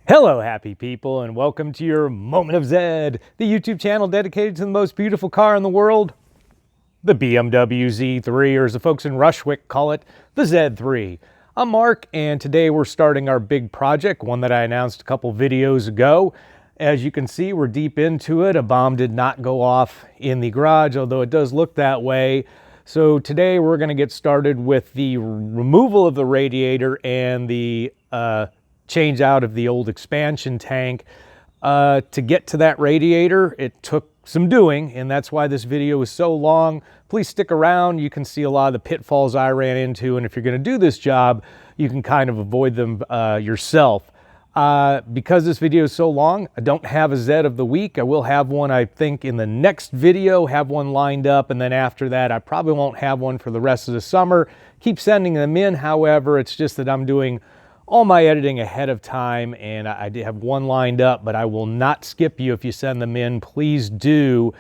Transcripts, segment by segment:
Hello, happy people, and welcome to your Moment of Zed, the YouTube channel dedicated to the most beautiful car in the world, the BMW Z3, or as the folks in Rushwick call it, the Z3. I'm Mark, and today we're starting our big project, one that I announced a couple videos ago. As you can see, we're deep into it. A bomb did not go off in the garage, although it does look that way. So today we're going to get started with the removal of the radiator and the change out of the old expansion tank. To get to that radiator, it took some doing, and that's why this video is so long. Please stick around. You can see a lot of the pitfalls I ran into, and if you're going to do this job, you can kind of avoid them yourself. Because this video is so long, I don't have a Zed of the week. I will have one, I think, in the next video, have one lined up, and then after that, I probably won't have one for the rest of the summer. Keep sending them in, however, it's just that I'm doing all my editing ahead of time, and I have one lined up, but I will not skip you if you send them in. Please do.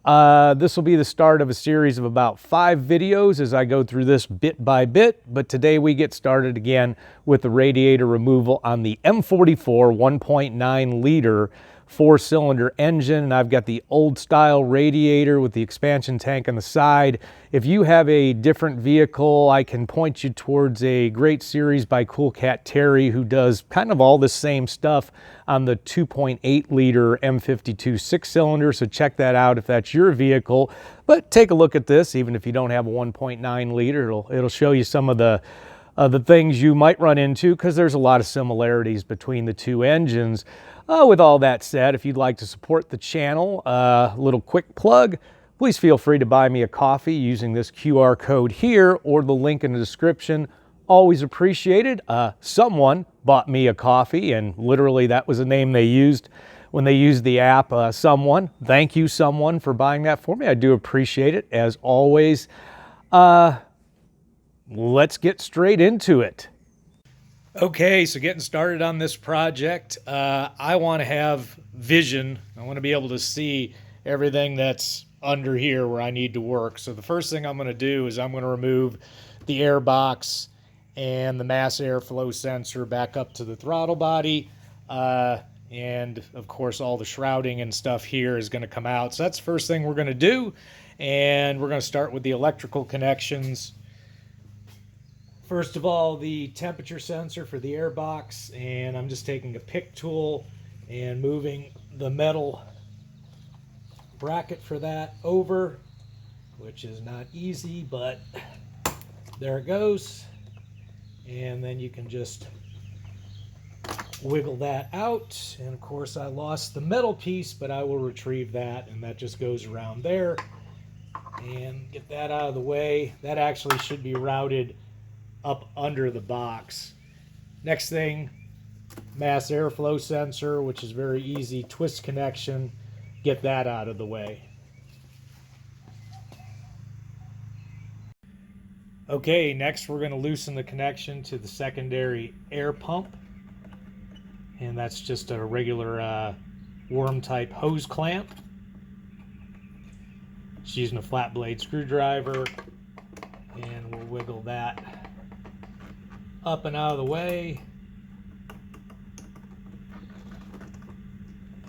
This will be the start of a series of about 5 videos as I go through this bit by bit, but today we get started again with the radiator removal on the M44 1.9 liter 4-cylinder engine, and I've got the old style radiator with the expansion tank on the side. If you have a different vehicle, I can point you towards a great series by Cool Cat Terry, who does kind of all the same stuff on the 2.8 liter M52 6-cylinder, so check that out if that's your vehicle. But take a look at this, even if you don't have a 1.9 liter, it'll show you some of the things you might run into, because there's a lot of similarities between the two engines. With all that said, if you'd like to support the channel, a little quick plug, please feel free to buy me a coffee using this QR code here or the link in the description. Always appreciated. Someone bought me a coffee, and literally that was the name they used when they used the app. Someone. Thank you, someone, for buying that for me. I do appreciate it, as always. Let's get straight into it. Okay, so getting started on this project, I want to have vision. I want to be able to see everything that's under here where I need to work. So the first thing I'm going to do is I'm going to remove the air box and the mass airflow sensor back up to the throttle body. And of course, all the shrouding and stuff here is going to come out. So that's the first thing we're going to do. And we're going to start with the electrical connections. First of all, the temperature sensor for the air box, and I'm just taking a pick tool and moving the metal bracket for that over, which is not easy, but there it goes. And then you can just wiggle that out. And of course, I lost the metal piece, but I will retrieve that, and that just goes around there. And get that out of the way. That actually should be routed up under the box. Next thing, mass airflow sensor, which is very easy, twist connection, get that out of the way. Okay, next we're going to loosen the connection to the secondary air pump, and that's just a regular worm type hose clamp. Just using a flat blade screwdriver, and we'll wiggle that up and out of the way.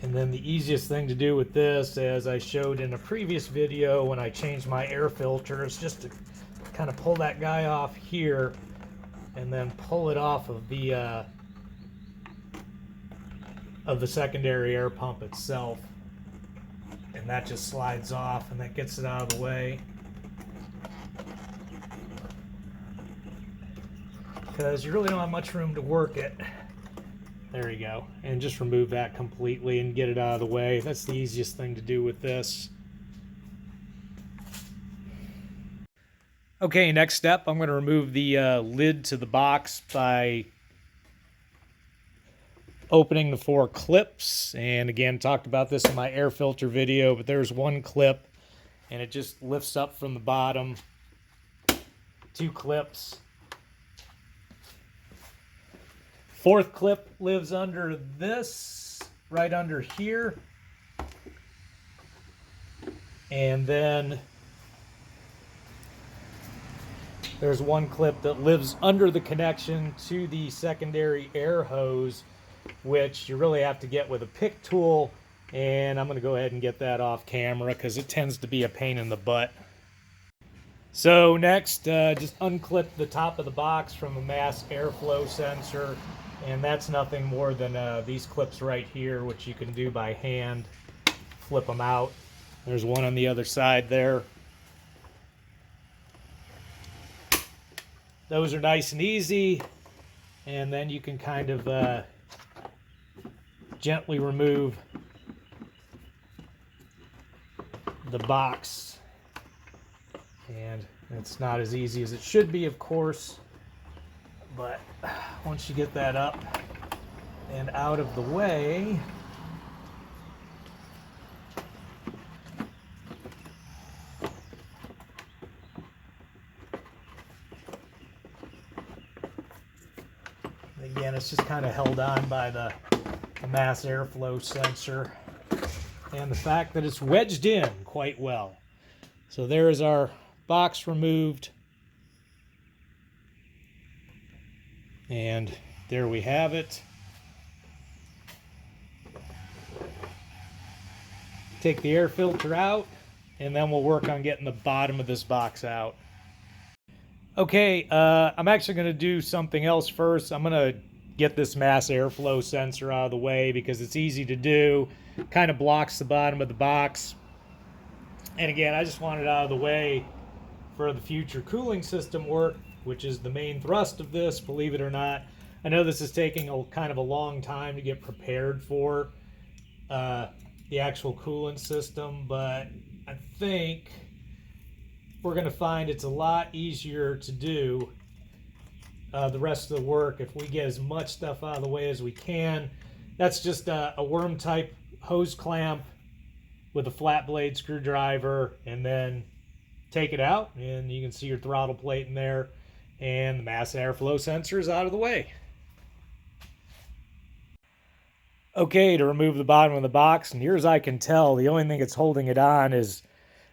And then the easiest thing to do with this, as I showed in a previous video when I changed my air filter, is just to kind of pull that guy off here and then pull it off of the secondary air pump itself. And that just slides off, and that gets it out of the way. Because you really don't have much room to work it. There you go. And just remove that completely and get it out of the way. That's the easiest thing to do with this. Okay, next step, I'm going to remove the lid to the box by opening the 4 clips. And again, talked about this in my air filter video, but there's one clip, and it just lifts up from the bottom. 2 clips. 4th clip lives under this, right under here. And then there's one clip that lives under the connection to the secondary air hose which you really have to get with a pick tool, and I'm going to go ahead and get that off camera because it tends to be a pain in the butt. So next, just unclip the top of the box from the mass airflow sensor, and that's nothing more than these clips right here, which you can do by hand. Flip them out. There's one on the other side there. Those are nice and easy, and then you can kind of gently remove the box. And it's not as easy as it should be, of course, but once you get that up and out of the way, again, it's just kind of held on by the mass airflow sensor and the fact that it's wedged in quite well. So there is our box removed, and there we have it. Take the air filter out, and then we'll work on getting the bottom of this box out. Okay, I'm actually going to do something else first. I'm going to get this mass airflow sensor out of the way because it's easy to do. Kind of blocks the bottom of the box. And again, I just want it out of the way for the future cooling system work, which is the main thrust of this, believe it or not. I know this is taking a kind of a long time to get prepared for the actual coolant system, but I think we're going to find it's a lot easier to do the rest of the work if we get as much stuff out of the way as we can. That's just a worm type hose clamp with a flat blade screwdriver, and then take it out, and you can see your throttle plate in there, and the mass airflow sensor is out of the way. Okay, to remove the bottom of the box, and here as I can tell, the only thing that's holding it on is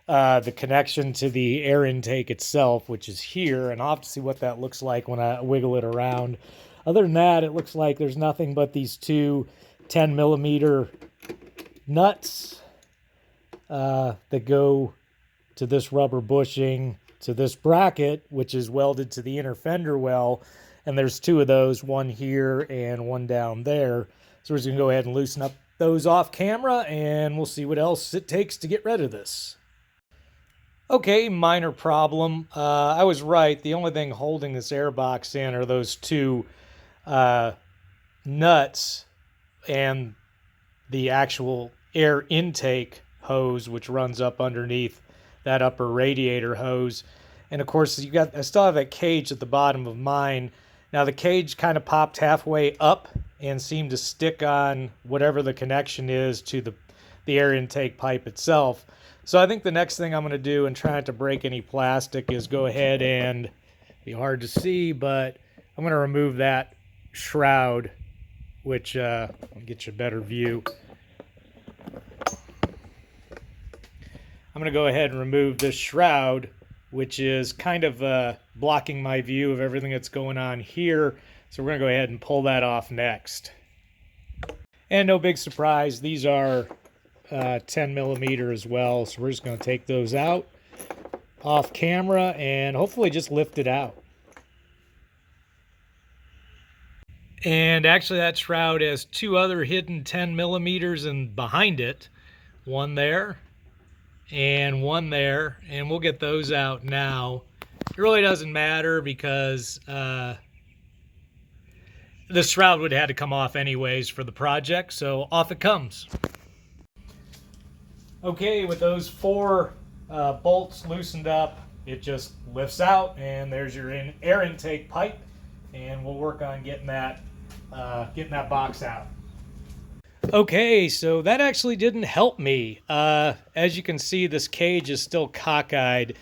the connection to the air intake itself, which is here, and I'll have to see what that looks like when I wiggle it around. Other than that, it looks like there's nothing but these two 10mm nuts that go to this rubber bushing to this bracket, which is welded to the inner fender well, and there's two of those, one here and one down there. So we're just gonna go ahead and loosen up those off camera, and we'll see what else it takes to get rid of this. Okay, minor problem. I was right. The only thing holding this air box in are those two nuts and the actual air intake hose, which runs up underneath that upper radiator hose. And of course, I still have that cage at the bottom of mine. Now the cage kind of popped halfway up and seemed to stick on whatever the connection is to the air intake pipe itself. So I think the next thing I'm going to do, and try not to break any plastic, is go ahead and, be hard to see, but I'm going to remove that shroud, which I'll get you a better view. I'm going to go ahead and remove this shroud, which is kind of blocking my view of everything that's going on here. So we're going to go ahead and pull that off next. And no big surprise, these are 10mm as well. So we're just going to take those out off camera and hopefully just lift it out. And actually that shroud has two other hidden 10mm and behind it. One there and one there, and we'll get those out now. It really doesn't matter because the shroud would have had to come off anyways for the project, so off it comes. Okay, with those four bolts loosened up, it just lifts out, and there's your air intake pipe, and we'll work on getting that box out. Okay, so that actually didn't help me. As you can see, this cage is still cockeyed,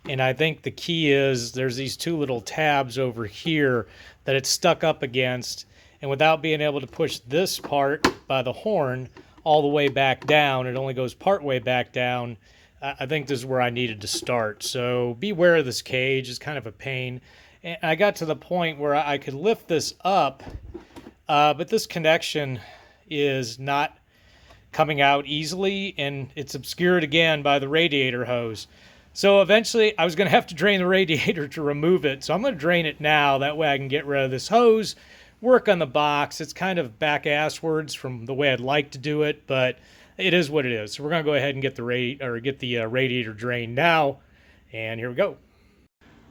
and I think the key is there's these two little tabs over here that it's stuck up against, and without being able to push this part by the horn all the way back down, it only goes part way back down. I think this is where I needed to start. So beware of this cage, it's kind of a pain. And I got to the point where I could lift this up, but this connection is not coming out easily, and it's obscured again by the radiator hose. So eventually I was going to have to drain the radiator to remove it. So I'm going to drain it now. That way I can get rid of this hose, work on the box. It's kind of back-asswards from the way I'd like to do it, but it is what it is. So we're going to go ahead and get the radiator drained now. And here we go.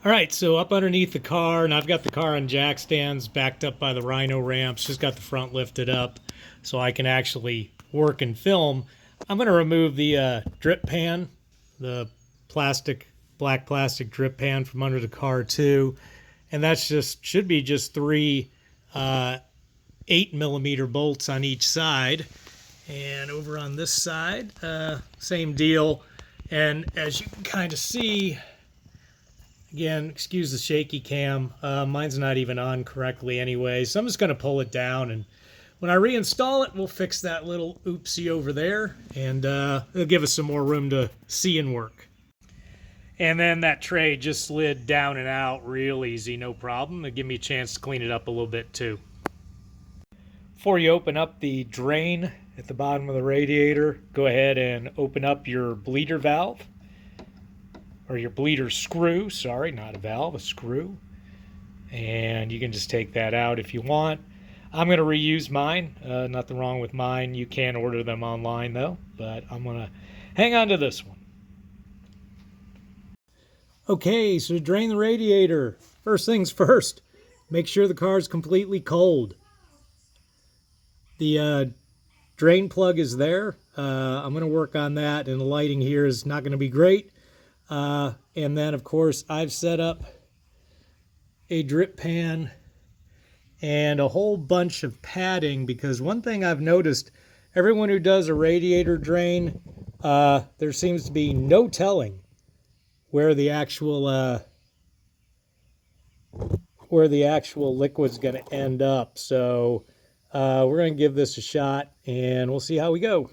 All right, so up underneath the car, and I've got the car on jack stands backed up by the Rhino ramps, just got the front lifted up so I can actually work and film. I'm going to remove the drip pan, the black plastic drip pan from under the car too, and that's should be just 3 8mm bolts on each side. And over on this side, same deal. And as you can kind of see, again, excuse the shaky cam, mine's not even on correctly anyway, so I'm just going to pull it down, and when I reinstall it, we'll fix that little oopsie over there, and it'll give us some more room to see and work. And then that tray just slid down and out real easy, no problem. It'll give me a chance to clean it up a little bit too. Before you open up the drain at the bottom of the radiator, go ahead and open up your bleeder valve. Or your bleeder screw, sorry, not a valve, a screw. And you can just take that out if you want. I'm going to reuse mine, nothing wrong with mine. You can order them online though, but I'm going to hang on to this one. Okay, so to drain the radiator, first things first, make sure the car is completely cold. The drain plug is there. I'm going to work on that, and the lighting here is not going to be great. And then, of course, I've set up a drip pan and a whole bunch of padding, because one thing I've noticed, everyone who does a radiator drain, there seems to be no telling where the actual liquid's going to end up. So we're going to give this a shot, and we'll see how we go.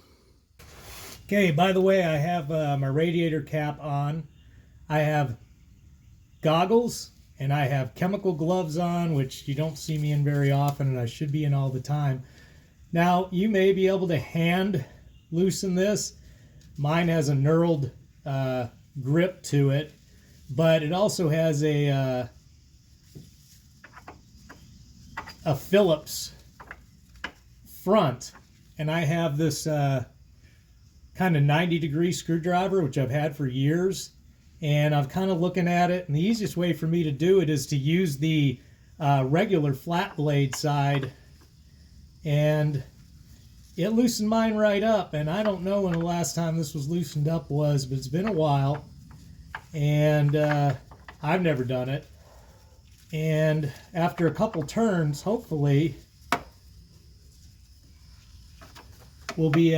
Okay, by the way, I have my radiator cap on. I have goggles, and I have chemical gloves on, which you don't see me in very often, and I should be in all the time. Now, you may be able to hand loosen this. Mine has a knurled grip to it, but it also has a Phillips front, and I have this kind of 90-degree screwdriver, which I've had for years, and I'm kind of looking at it, and the easiest way for me to do it is to use the regular flat blade side, and it loosened mine right up. And I don't know when the last time this was loosened up was, but it's been a while, and I've never done it. And after a couple turns, hopefully we'll be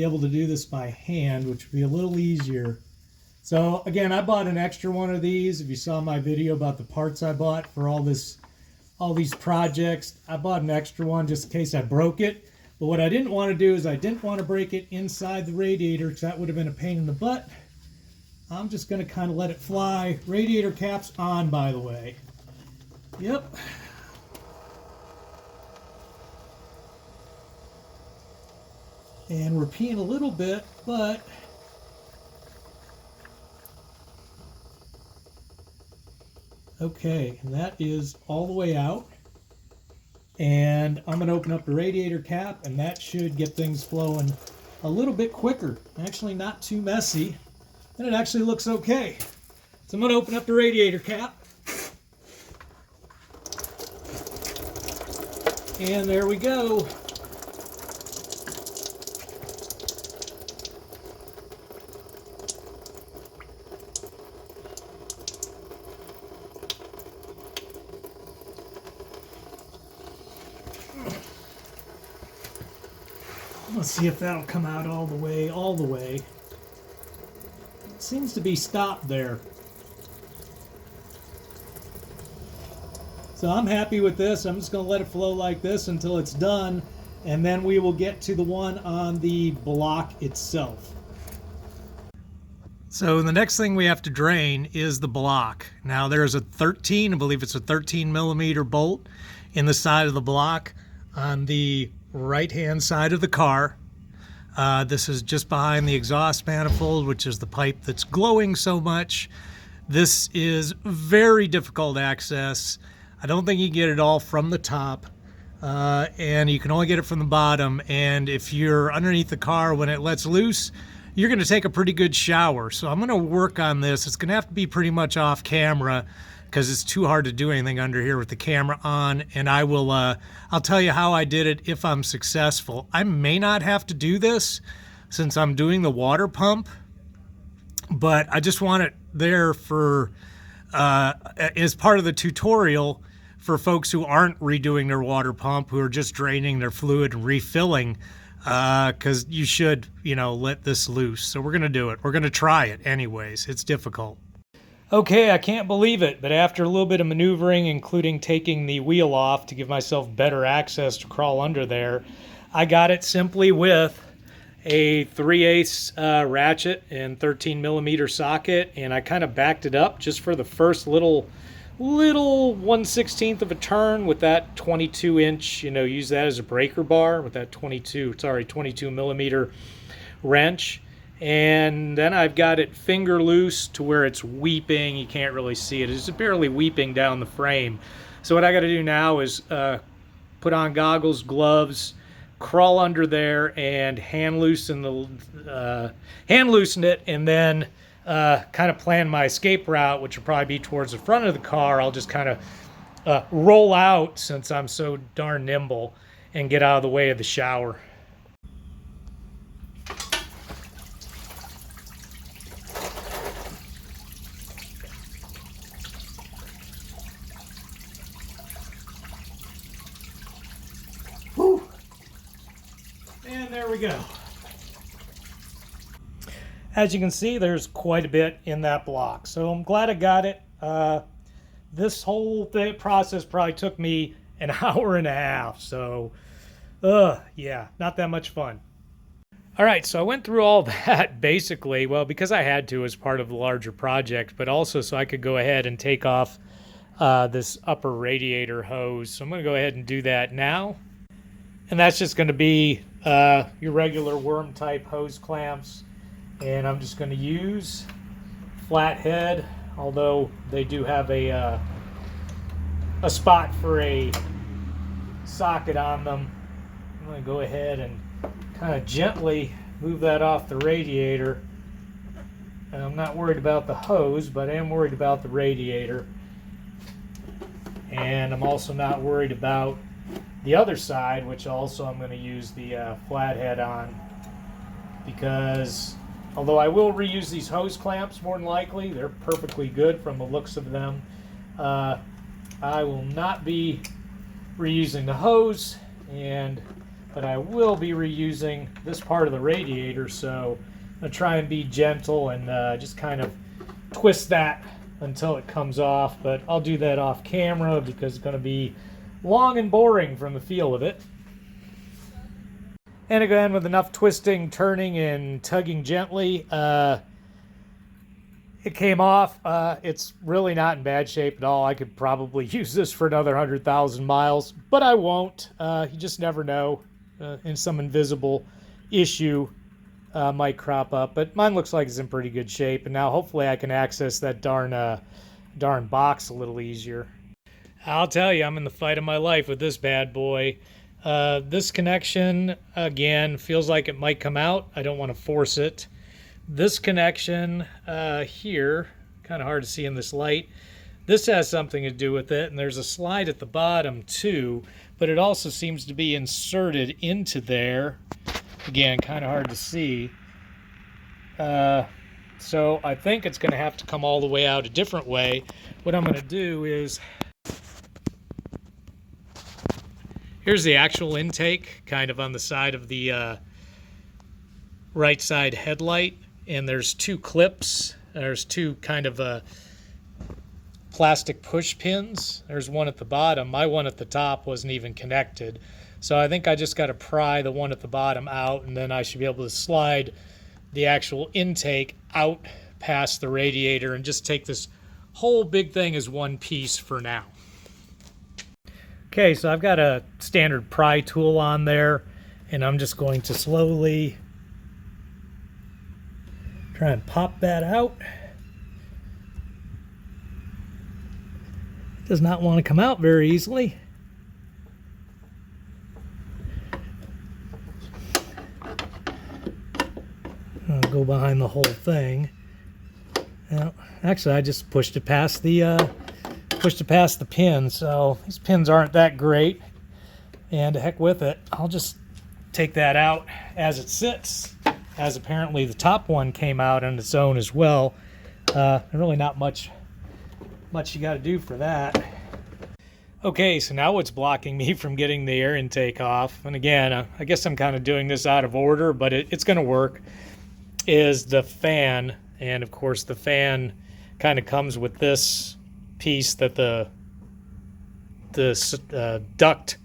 able to do this by hand, which will be a little easier. So again, I bought an extra one of these. If you saw my video about the parts I bought for all these projects, I bought an extra one just in case I broke it. But what I didn't want to do is I didn't want to break it inside the radiator, because that would have been a pain in the butt. I'm just going to kind of let it fly. Radiator cap's on, by the way. Yep. And we're peeing a little bit, but okay, and that is all the way out. And I'm going to open up the radiator cap, and that should get things flowing a little bit quicker. Actually not too messy, and it actually looks okay. So I'm going to open up the radiator cap. And there we go. Let's see if that'll come out all the way, It seems to be stopped there. So I'm happy with this. I'm just going to let it flow like this until it's done, and then we will get to the one on the block itself. So the next thing we have to drain is the block. Now there's a 13, I believe it's a 13 millimeter bolt in the side of the block on the right-hand side of the car. This is just behind the exhaust manifold, which is the pipe that's glowing so much. This is very difficult access. I don't think you get it all from the top, and you can only get it from the bottom. And if you're underneath the car when it lets loose, you're going to take a pretty good shower. So I'm going to work on this. It's going to have to be pretty much off camera because it's too hard to do anything under here with the camera on. And I'll tell you how I did it if I'm successful. I may not have to do this since I'm doing the water pump, but I just want it there for as part of the tutorial for folks who aren't redoing their water pump, who are just draining their fluid and refilling, because you should, let this loose. So we're going to do it. We're going to try it anyways. It's difficult. Okay, I can't believe it, but after a little bit of maneuvering, including taking the wheel off to give myself better access to crawl under there, I got it simply with a 3/8 ratchet and 13 millimeter socket, and I kind of backed it up just for the first little 1/16 of a turn with that 22 inch, use that as a breaker bar with that 22 millimeter wrench. And then I've got it finger loose to where it's weeping. You can't really see it. It's barely weeping down the frame. So what I got to do now is put on goggles, gloves, crawl under there, and hand loosen it, and then kind of plan my escape route, which will probably be towards the front of the car. I'll just kind of roll out since I'm so darn nimble and get out of the way of the shower. Whew. And there we go. As you can see, there's quite a bit in that block, so I'm glad I got it. This whole process probably took me an hour and a half, so yeah, not that much fun. All right, so I went through all that basically, well, because I had to as part of the larger project, but also so I could go ahead and take off this upper radiator hose. So I'm going to go ahead and do that now. And that's just going to be your regular worm type hose clamps. And I'm just going to use flat head, although they do have a spot for a socket on them. I'm going to go ahead and kind of gently move that off the radiator. And I'm not worried about the hose, but I am worried about the radiator. And I'm also not worried about the other side, which also I'm going to use the flathead on, because although I will reuse these hose clamps more than likely, they're perfectly good from the looks of them, I will not be reusing the hose, but I will be reusing this part of the radiator. So I'm going to try and be gentle and just kind of twist that until it comes off, but I'll do that off camera because it's going to be long and boring from the feel of it. And again, with enough twisting, turning, and tugging gently, it came off. It's really not in bad shape at all. I could probably use this for another 100,000 miles, but I won't. You just never know. And some invisible issue might crop up, but mine looks like it's in pretty good shape. And now hopefully I can access that darn box a little easier. I'll tell you, I'm in the fight of my life with this bad boy. This connection, again, feels like it might come out. I don't want to force it. This connection here, kind of hard to see in this light, this has something to do with it, and there's a slide at the bottom too, but it also seems to be inserted into there. Again, kind of hard to see. So I think it's going to have to come all the way out a different way. What I'm going to do is, here's the actual intake, kind of on the side of the right side headlight, and there's two clips. There's two kind of plastic push pins. There's one at the bottom. My one at the top wasn't even connected. So I think I just got to pry the one at the bottom out, and then I should be able to slide the actual intake out past the radiator and just take this whole big thing as one piece for now. Okay, so I've got a standard pry tool on there, and I'm just going to slowly try and pop that out. It does not want to come out very easily. I'll go behind the whole thing. Now, actually, I just pushed it past the pin, so these pins aren't that great. And to heck with it, I'll just take that out as it sits, as apparently the top one came out on its own as well. Really not much you got to do for that. Okay, so now what's blocking me from getting the air intake off, and again, I guess I'm kind of doing this out of order, but it's going to work, is the fan. And of course the fan kind of comes with this piece that the duct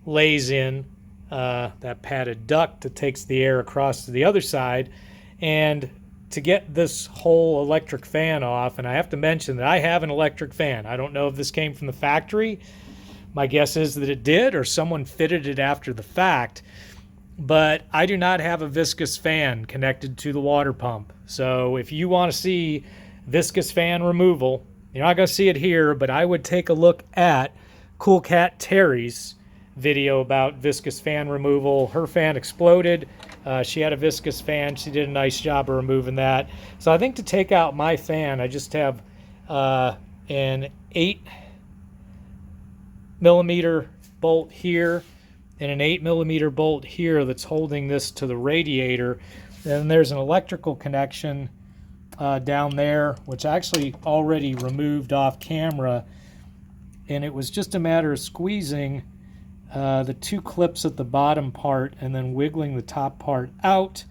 lays in, that padded duct that takes the air across to the other side. And to get this whole electric fan off, and I have to mention that I have an electric fan. I don't know if this came from the factory. My guess is that it did, or someone fitted it after the fact. But I do not have a viscous fan connected to the water pump. So if you want to see viscous fan removal, you're not going to see it here, but I would take a look at Cool Cat Terry's video about viscous fan removal. Her fan exploded. She had a viscous fan. She did a nice job of removing that. So I think to take out my fan, I just have an 8mm bolt here and an 8mm bolt here that's holding this to the radiator. Then there's an electrical connection down there, which I actually already removed off camera, and it was just a matter of squeezing the two clips at the bottom part and then wiggling the top part out.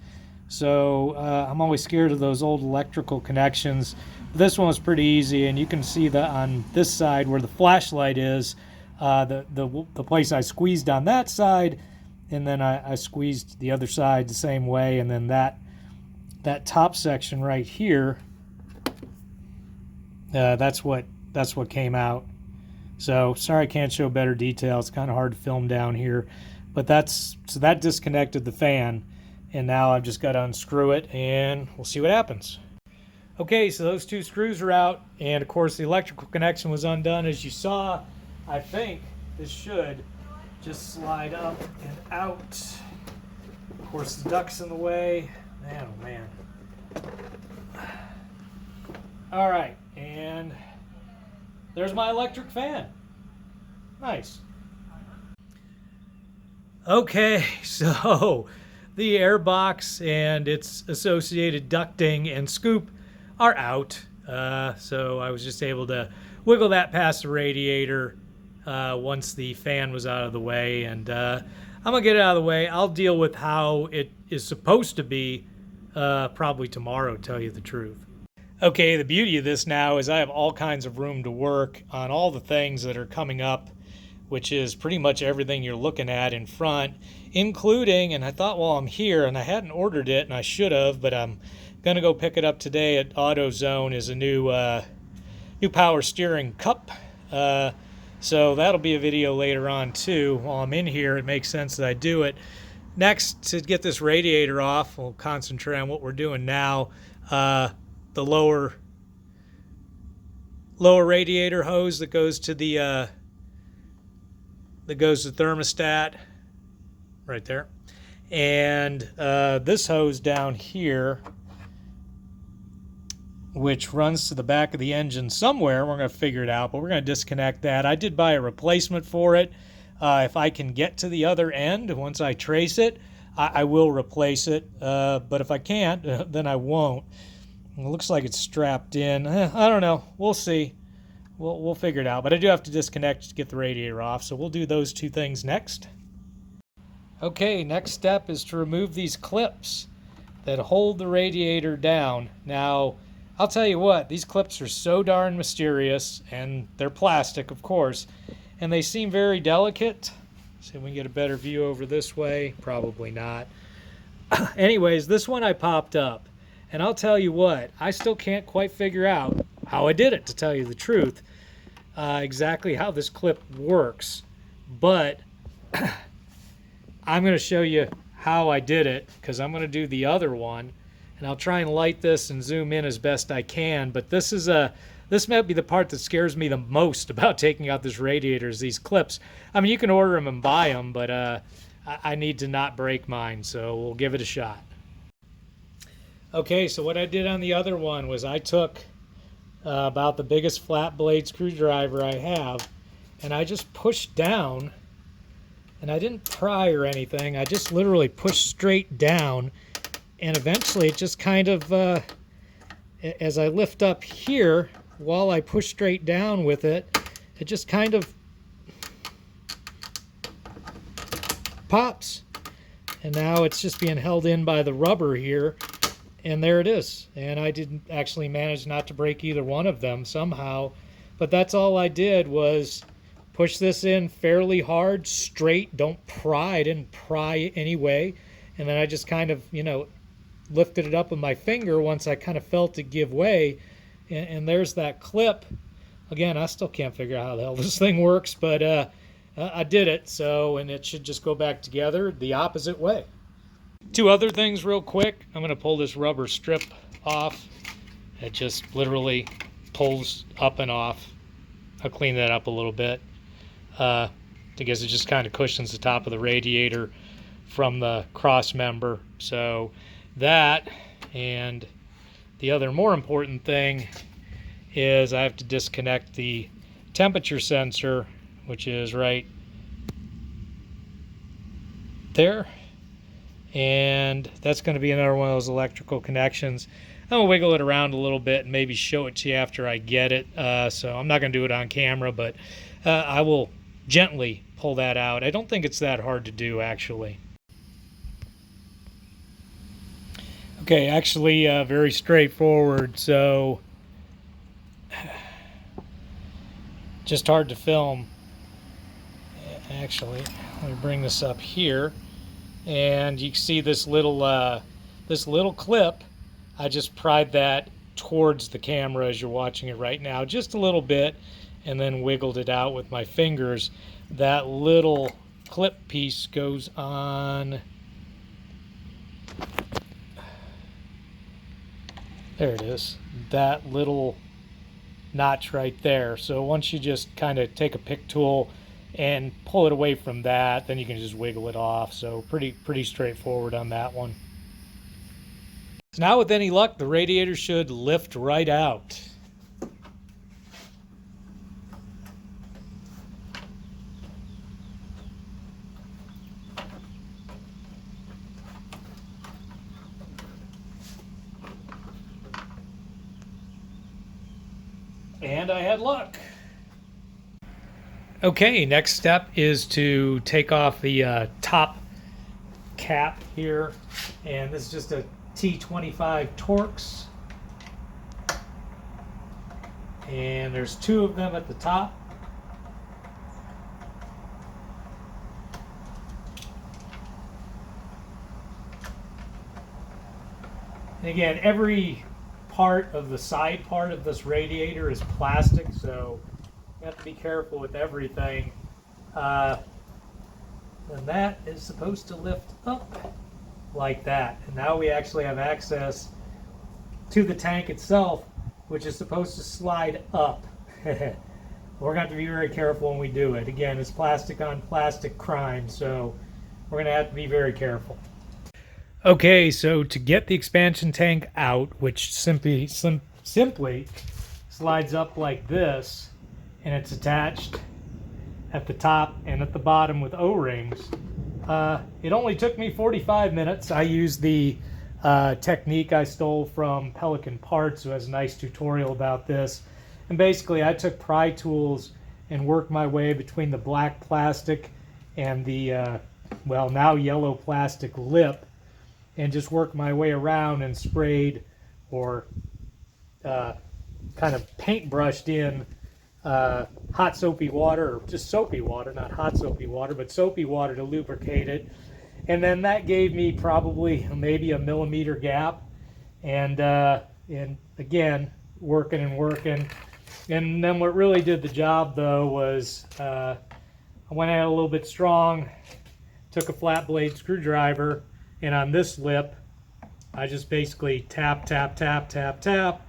So I'm always scared of those old electrical connections. This one was pretty easy, and you can see that on this side where the flashlight is, the place I squeezed on that side, and then I squeezed the other side the same way, and then that top section right here, that's what came out. So sorry I can't show better detail. It's kind of hard to film down here, but so that disconnected the fan, and now I've just got to unscrew it and we'll see what happens. Okay, so those two screws are out, and of course the electrical connection was undone, as you saw. I think this should just slide up and out. Of course the duct's in the way. Man, oh man. All right, and there's my electric fan. Nice. Okay, so the air box and its associated ducting and scoop are out. So I was just able to wiggle that past the radiator once the fan was out of the way, and I'm gonna get it out of the way. I'll deal with how it is supposed to be probably tomorrow, to tell you the truth. Okay, the beauty of this now is I have all kinds of room to work on all the things that are coming up, which is pretty much everything you're looking at in front, including, and I thought while I'm here, and I hadn't ordered it, and I should have, but I'm gonna go pick it up today at AutoZone, is a new power steering cup. So that'll be a video later on too. While I'm in here, it makes sense that I do it. Next, to get this radiator off, we'll concentrate on what we're doing now. The lower radiator hose that goes to the thermostat right there, and this hose down here, which runs to the back of the engine somewhere. We're going to figure it out, but we're going to disconnect that. I did buy a replacement for it. If I can get to the other end once I trace it, I will replace it, but if I can't, then I won't. It looks like it's strapped in. I don't know. We'll see. We'll figure it out, but I do have to disconnect to get the radiator off, so we'll do those two things next. Okay, next step is to remove these clips that hold the radiator down. Now, I'll tell you what, these clips are so darn mysterious, and they're plastic, of course, and they seem very delicate. See if we can get a better view over this way. Probably not. Anyways, this one I popped up, And I'll tell you what, I still can't quite figure out how I did it, to tell you the truth, exactly how this clip works. But I'm going to show you how I did it, because I'm going to do the other one, and I'll try and light this and zoom in as best I can. But this might be the part that scares me the most about taking out this radiator, is these clips. I mean, you can order them and buy them, but I need to not break mine, so we'll give it a shot. Okay, so what I did on the other one was I took about the biggest flat blade screwdriver I have, and I just pushed down, and I didn't pry or anything. I just literally pushed straight down, and eventually it just kind of, as I lift up here, while I push straight down with it, it just kind of pops. And now it's just being held in by the rubber here. And there it is. And I didn't actually manage not to break either one of them somehow. But that's all I did, was push this in fairly hard, straight, don't pry. I didn't pry anyway. And then I just kind of, lifted it up with my finger once I kind of felt it give way. And there's that clip. Again, I still can't figure out how the hell this thing works, but I did it. So, and it should just go back together the opposite way. Two other things real quick. I'm going to pull this rubber strip off. It just literally pulls up and off. I'll clean that up a little bit. Because it just kind of cushions the top of the radiator from the cross member. So that, and the other more important thing is I have to disconnect the temperature sensor, which is right there. And that's going to be another one of those electrical connections. I'm going to wiggle it around a little bit and maybe show it to you after I get it. So I'm not going to do it on camera, but I will gently pull that out. I don't think it's that hard to do, actually. Okay, actually very straightforward. So just hard to film. Actually, let me bring this up here. And you can see this little clip. I just pried that towards the camera as you're watching it right now, just a little bit, and then wiggled it out with my fingers. That little clip piece goes on. There it is. That little notch right there. So once you just kind of take a pick tool and pull it away from that, then you can just wiggle it off. So pretty straightforward on that one. So now with any luck, the radiator should lift right out. And I had luck. Okay, next step is to take off the top cap here, and this is just a T25 Torx, and there's two of them at the top. And again, every part of the side part of this radiator is plastic, so you have to be careful with everything. And that is supposed to lift up like that. And now we actually have access to the tank itself, which is supposed to slide up. We're going to have to be very careful when we do it. Again, it's plastic on plastic crime, so we're going to have to be very careful. Okay, so to get the expansion tank out, which simply slides up like this, and it's attached at the top and at the bottom with O-rings. It only took me 45 minutes. I used the technique I stole from Pelican Parts, who has a nice tutorial about this. And basically I took pry tools and worked my way between the black plastic and the, well, now yellow plastic lip, and just worked my way around and sprayed or kind of paintbrushed in hot soapy water, or just soapy water, not hot soapy water, but soapy water to lubricate it. And then that gave me probably maybe a millimeter gap. and again, working and working. And then what really did the job though was I went at it a little bit strong, took a flat blade screwdriver, and on this lip I just basically tap, tap, tap, tap, tap,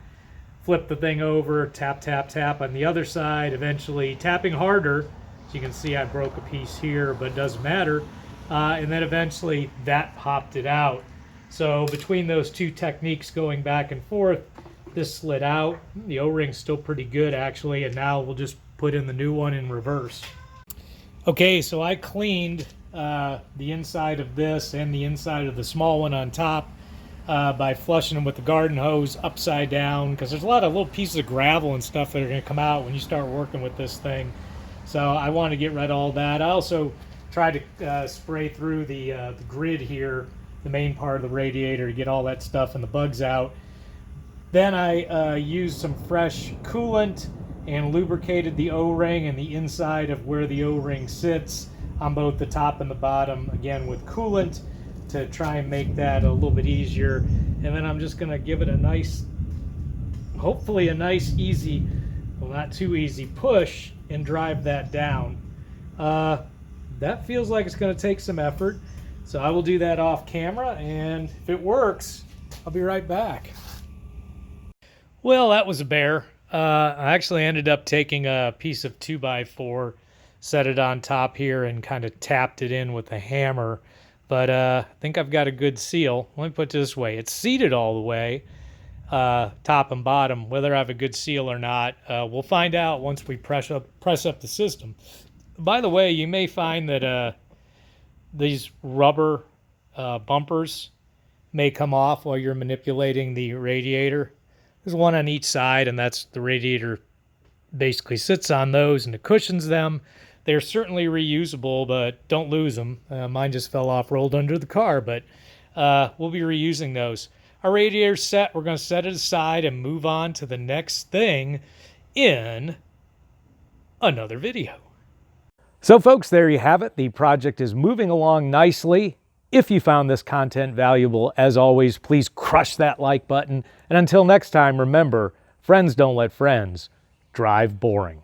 flip the thing over, tap, tap, tap on the other side, eventually tapping harder. As you can see, I broke a piece here, but it doesn't matter. And then eventually that popped it out. So between those two techniques going back and forth, this slid out. The O-ring's still pretty good actually, and now we'll just put in the new one in reverse. Okay, so I cleaned the inside of this and the inside of the small one on top by flushing them with the garden hose upside down, because there's a lot of little pieces of gravel and stuff that are going to come out when you start working with this thing. So I want to get rid of all that. I also tried to spray through the grid here, the main part of the radiator, to get all that stuff and the bugs out. Then I used some fresh coolant and lubricated the O-ring and the inside of where the O-ring sits on both the top and the bottom, again with coolant, to try and make that a little bit easier. And then I'm just going to give it a nice, hopefully a nice easy, well not too easy, push and drive that down. That feels like it's going to take some effort, so I will do that off camera, and if it works, I'll be right back. Well, that was a bear. I actually ended up taking a piece of 2x4, set it on top here, and kind of tapped it in with a hammer. But I think I've got a good seal. Let me put it this way. It's seated all the way, top and bottom. Whether I have a good seal or not, we'll find out once we press up the system. By the way, you may find that these rubber bumpers may come off while you're manipulating the radiator. There's one on each side, and that's the radiator basically sits on those, and it cushions them. They're certainly reusable, but don't lose them. Mine just fell off, rolled under the car, but we'll be reusing those. Our radiator's set. We're going to set it aside and move on to the next thing in another video. So folks, there you have it. The project is moving along nicely. If you found this content valuable, as always, please crush that like button. And until next time, remember, friends don't let friends drive boring.